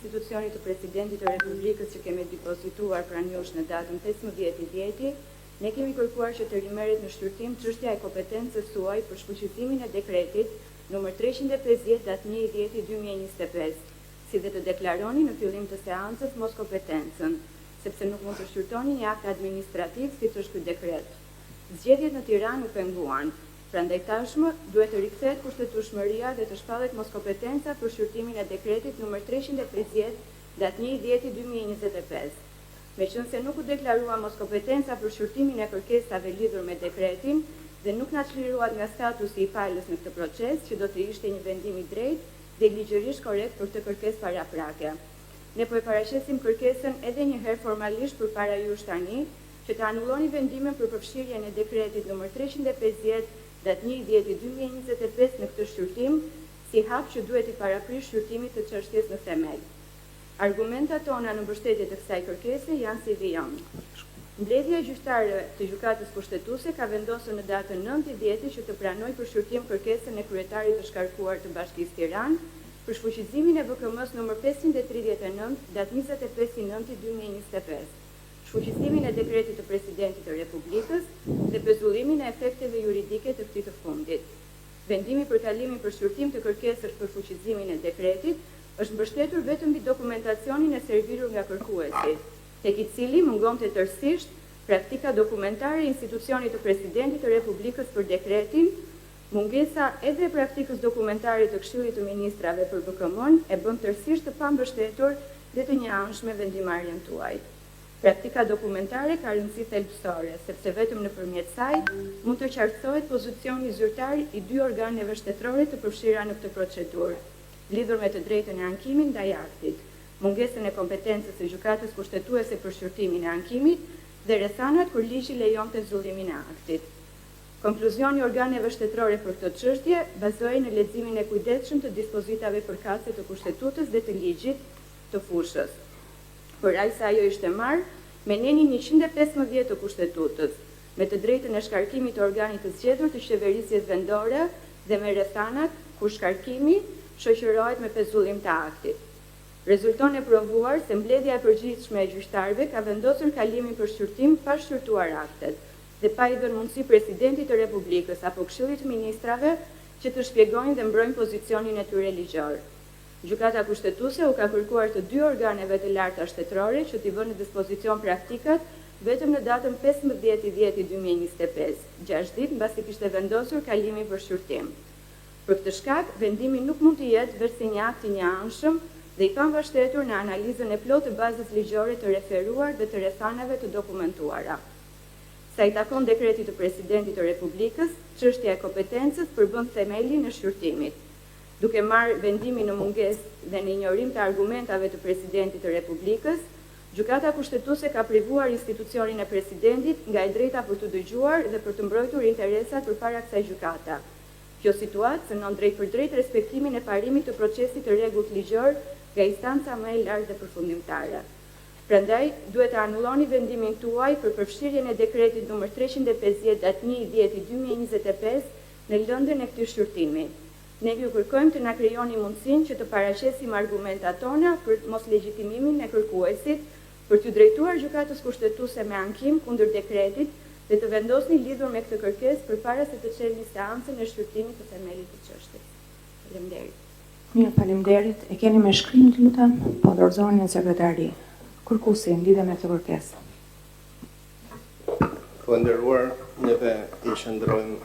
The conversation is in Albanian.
institucionit të Presidentit të Republikës që kemi depozituar pranë jush në datën 15/10, ne kemi kërkuar që të rimerret në shqyrtim çështja e kompetencës suaj për shfuqizimin e dekretit numër 350/1/2025, si dhe të deklaroni në fillim të seancës mos kompetencën, sepse nuk mund të shqyrtoni një akt administrativ si është ky dekret. Zgjedhjet në Tiranë u penguan. Prandaj tashmë duhet të rikthehet kushtetueshmëria dhe të shpallet moskompetenca për shqyrtimin e dekretit numër 350/1/2025. Meqense nuk u deklarua moskompetenca për shqyrtimin e kërkesave lidhur me dekretin dhe nuk na çliruat nga statusi i palës në këtë proces, që do të ishte një vendim i drejtë dhe ligjërisht korrekt për këtë kërkesë paraprake. Ne po e paraqesim kërkesën edhe një herë formalisht përpara jush tani, që të anulloni vendimin për përfshirjen e dekretit numër 350/1/2025 në këtë shqyrtim, si hap që duhet i paraprish shqyrtimit të çështjes në themel. Argumentat tona në mbështetje të kësaj kërkese janë si vijon. Mbledhja gjyqtare të gjykatës kushtetuese ka vendosur në datën 9/10 që të pranojë për shqyrtim kërkesën e kryetarit të shkarkuar të Bashkisë Tiranë për shfuqizimin e VKM-s numër 539 datë 25/9/2025. Shfuqizimin e dekretit të Presidentit të Republikës dhe pezullimin e efekteve juridike të këtij të fundit. Vendimi për kalimin për shqyrtim të kërkesës për fuqizimin e dekretit është mbështetur vetëm mbi dokumentacionin e servirur nga kërkuesi, tek i cili mungonte tërësisht praktika dokumentare e institucionit të Presidentit të Republikës për dekretin, mungesa edhe e praktikës dokumentare të Këshillit të Ministrave për VKM-n e bën tërësisht të pambështetur dhe të njëanshme vendimarrjen tuaj. Praktika dokumentare ka rëndësi thelbësore, sepse vetëm nëpërmjet saj mund të qartësohet pozicioni zyrtar i dy organeve shtetërore të përfshira në këtë procedurë, lidhur me të drejtën e ankimit ndaj aktit, mungesën e kompetencës së gjykatës kushtetuese për shqyrtimin e ankimit dhe rrethanat kur ligji lejonte zullimin e aktit. Konkluzioni i organeve shtetërore për këtë çështje bazohej në leximin e kujdesshëm të dispozitave përkatëse të kushtetutës dhe të ligjit të fushës. Për aq sa ajo ishte marrë me nenin 115 të kushtetutës, me të drejtën e shkarkimit të organit të zgjedhur të qeverisjes vendore dhe me rrethanat kur shkarkimi shoqërohet me pezullim të aktit. Rezulton e provuar se mbledhja e përgjithshme e gjyqtarëve ka vendosur kalimin për shqyrtim pa shqyrtuar aktet dhe pa i dhënë mundësi Presidentit të Republikës apo Këshillit të Ministrave që të shpjegojnë dhe mbrojnë pozicionin e tyre ligjor. Gjykata kushtetuese u ka kërkuar të dy organeve të larta shtetërore që t'i vënë në dispozicion praktikat vetëm në datën 15/10/2025, 6 ditë mbasi kishte vendosur kalimin për shqyrtim. Për këtë shkak, vendimi nuk mund të jetë vetëm një akt i njëanshëm dhe i pambështetur në analizën e plotë të bazës ligjore të referuar dhe të rrethanave të dokumentuara. Sa i takon dekretit të Presidentit të Republikës, çështja e kompetencës përbën themelin e shqyrtimit. Duke marrë vendimin në mungesë dhe në injorim të argumentave të Presidentit të Republikës, gjykata kushtetuese ka privuar institucionin e Presidentit nga e drejta për të dëgjuar dhe për të mbrojtur interesat përpara kësaj gjykata. Kjo situatë synon drejt për drejt respektimin e parimit të procesit të rregullt ligjor nga instanca më e lartë dhe përfundimtare. Prandaj, duhet të anulloni vendimin tuaj për përfshirjen e dekretit numër 350/1/2025 në lëndën e këtij shqyrtimi. Ne ju kërkojmë të na krijoni mundësinë që të paraqesim argumentat tona për mos legjitimimin e kërkuesit, për t'ju drejtuar gjykatës kushtetuese me ankim kundër dekretit dhe të vendosni lidhur me këtë kërkesë përpara se të çelni seancën e shqyrtimit të themelit të çështjes. Faleminderit. Mirë, faleminderit. E keni me shkrim, të lutem? Po, dorëzoni në sekretari. Kërkuesi lidhe me këtë kërkesë. Po nderuar, neve i shëndrojmë